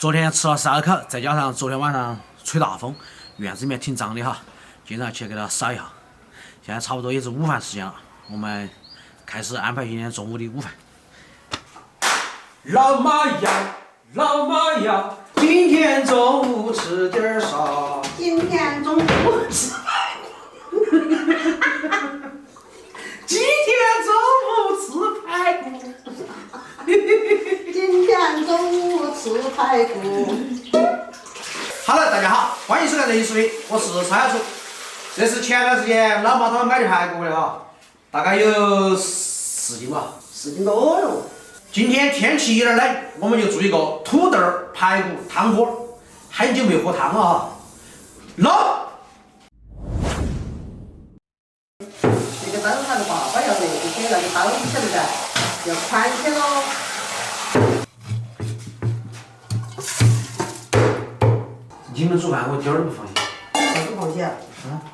昨天吃了烧烤，再加上昨天晚上吹大风，院子里面挺脏的哈，经常去给它扫一下。现在差不多也是午饭时间了，我们开始安排今天中午的午饭。老妈呀，老妈呀，今天中午吃点啥？今天中午吃排骨。今天中午吃排骨。今天中午吃排骨。Hello， 大家好，欢迎收看这一视频，我是蔡小厨。这是前段时间老妈他们买的排骨的哈，大概有4斤吧4斤多哟。今天天气有点冷，我们就做一个土豆排骨汤锅，很久没喝汤了哈。捞！这个刀那个爸爸要热一些，那个刀晓得噻，要宽些喽。你们煮饭我一点儿都不放心。啥不放心啊？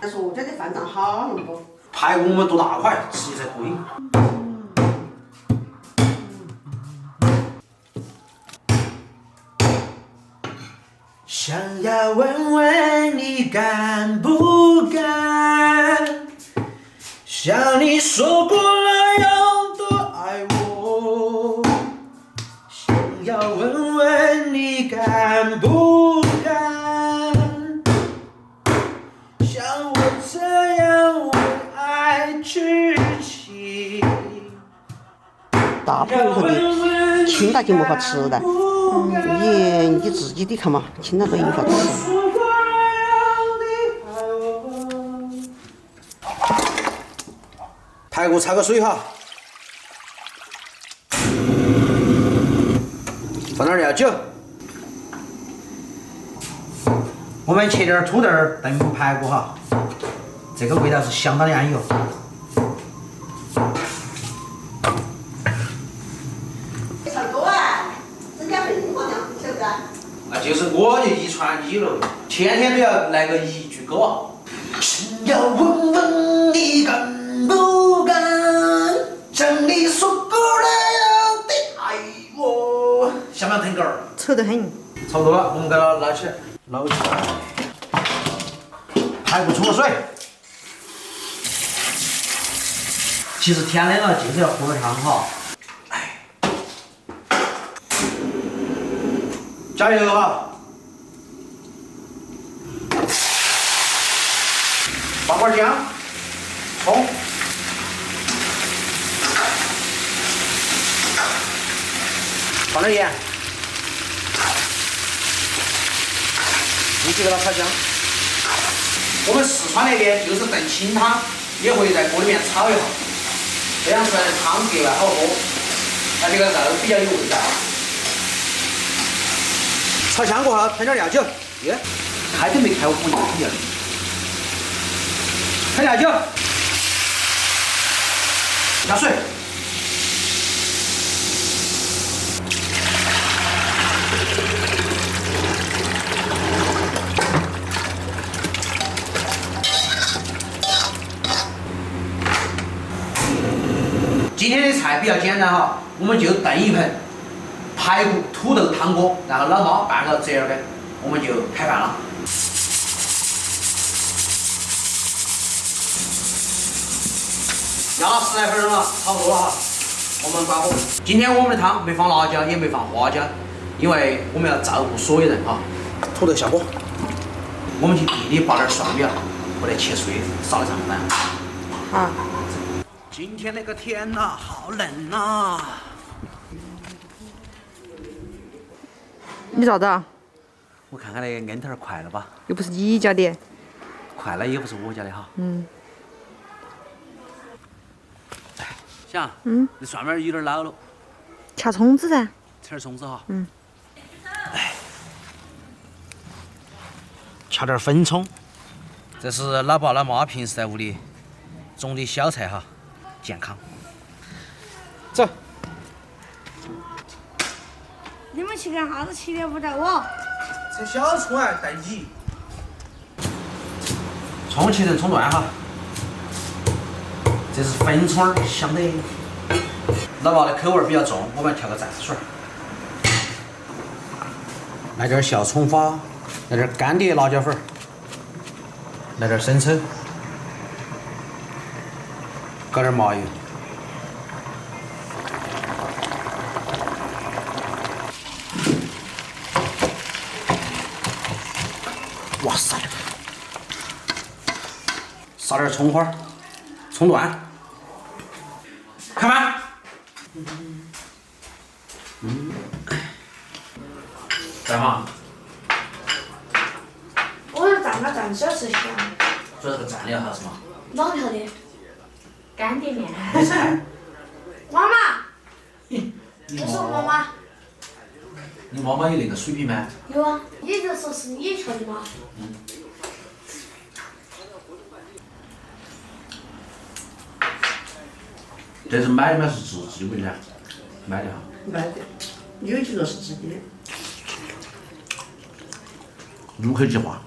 但是我家的饭账好那么多。排骨我们剁大块，吃才过瘾。想要问问你敢不敢？像你说过那样的爱我。想要问问你敢不敢？像我这样为爱痴情。大排骨的轻大就没法吃的。你自己的看嘛，轻大都没法吃。排骨焯个水哈，放点料酒，我们切点土豆炖排骨哈，这个味道是相当的安逸哦。差不多啊，人家没过娘，晓不晓得？那就是我的遗传你了，天天都要来个一句歌啊。想要问问你敢不敢，像你说过那样的爱我。想不想腾狗儿？臭得很。差不多了，我们给它捞起来，捞起来。排骨冲个水。其实天冷了，就是要喝点汤哈。加油哈！放块姜、葱，放点盐，继续给它炒香。我们四川那边就是炖清汤，也会在锅里面炒一下，这样出来的汤格外好喝，而且这个肉比较有味道。炒香过后，喷点料酒，耶，开都没开，我补一点。喷料酒，加水，今天的菜比较简单哈，我们就炖一盆排骨土豆汤锅，然后老妈拌个折耳根，我们就开饭了。压了10来分钟了，差不多了哈，我们关火。今天我们的汤没放辣椒，也没放花椒，因为我们要照顾所有人哈。土豆下锅，我们去地里拔点蒜苗，或者切碎撒在上面。好。今天那个天呐，好冷呐！你咋子啊？我看看那个烟头儿快了吧？又不是你家的。快了也不是我家的哈。想，这蒜苗有点老了，掐葱子噻。吃点葱子哈。哎，掐点粉葱。这是老爸老妈平时在屋里种的小菜哈，健康。走。你们去干啥子？7点不到我。这小葱啊，带你。葱切成葱段哈。这是粉葱儿，香得。老爸的口味比较重，我们调个蘸水儿。来点小葱花，来点干碟辣椒粉，来点生抽，搞点麻油。哇塞！撒点葱花、葱段，看吧。干嘛？我是蘸了蘸，只要吃香。做这个蘸料好是吗？哪条的？干碟面。没菜。妈妈，你这是我妈妈。你妈妈有那个水平吗？有啊，你就说是你调的吗？这是买的吗？是自己喂的？买的哈。买的，有几个是自己的。入口即化。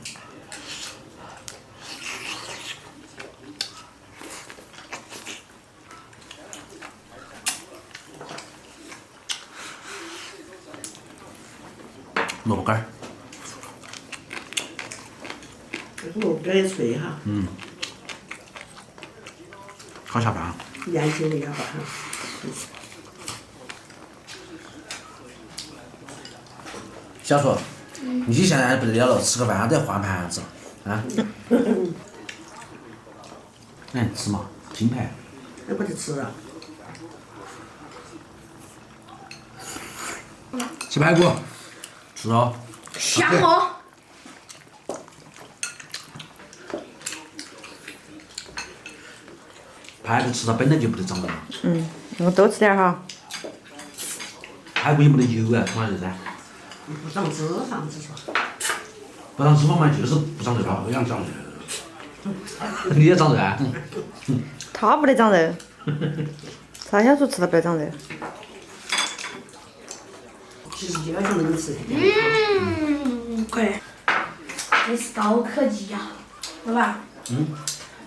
萝卜干儿。这个萝卜干也脆哈，好下饭啊！年轻的要饭。小叔，你现在不得了了，吃个饭都要换盘子啊！哎，吃嘛，拼盘。那不得吃啊？吃排骨，吃哦。香哦。排骨吃了本来就不得长肉，我多吃点哈。排骨也没得油啊，同样是噻。不长脂肪，只说。不长脂肪嘛，就是不长肉了。不想长肉。你也长肉啊？他不得长肉，他小时候吃了不得长肉。其实就要求能吃。可以。这是高科技呀，老板。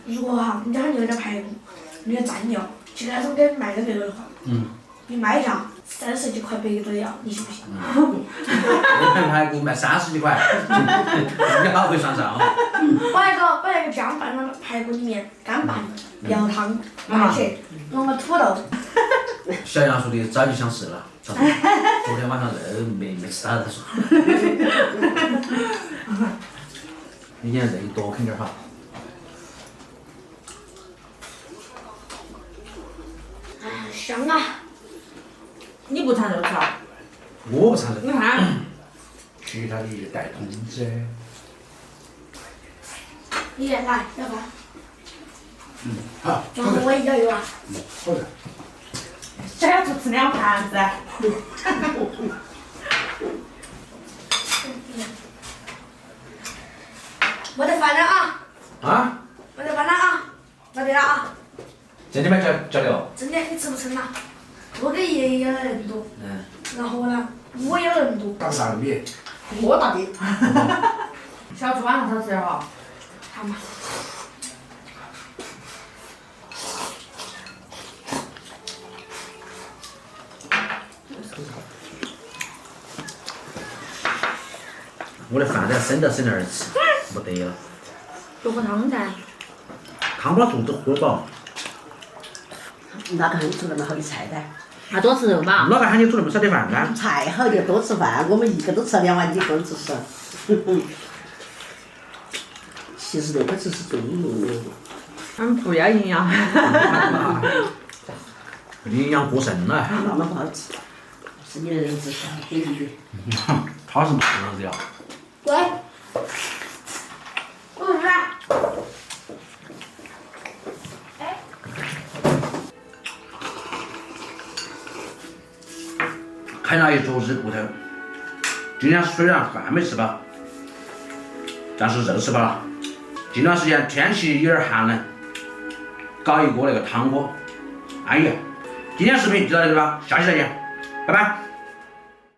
如果哈，你家里有点排骨，那个蘸料，去那种给卖的那个的话，你卖价30几块100多的要，你信不信？一盘排骨卖30几块，你好会算账哦。把那个姜拌到排骨里面，干拌，舀汤，拌起，弄个土豆。小杨说的早就想吃了，昨天晚上肉没吃到他说。你现在肉多啃点好。哎呀，香啊！你不馋肉吃啊？我不馋肉。你看，其他的带动者。你来，要不？好。然后我也要有啊。好的。小要吃2盘子。没得饭了啊！啊？没得饭了啊！没得了啊！真的吗？交流？真的，你吃不成了？我给爷爷要了那么多，然后呢，我要那么多。大大的米。多大的？小猪晚上少吃点哈。好嘛。我的饭都要省到省那儿吃，没得了。做个汤噻。汤把肚子喝饱。哪个喊你做那么好的菜单？还多吃肉嘛？哪个喊你煮那么少的饭呢？菜好就多吃饭，我们一个都吃2碗几，光吃食。其实那个只是最有用的。不要营养。营养过剩了。那么不好吃，是你的人质小给力的。他是不能这样。喂。我是。哎。看了一桌子骨头，今天虽然饭没吃饱，但是肉吃饱了。近段时间天气有点寒冷，搞一锅那个汤锅。哎呀，今天视频就到这里吧，下期再见，拜拜。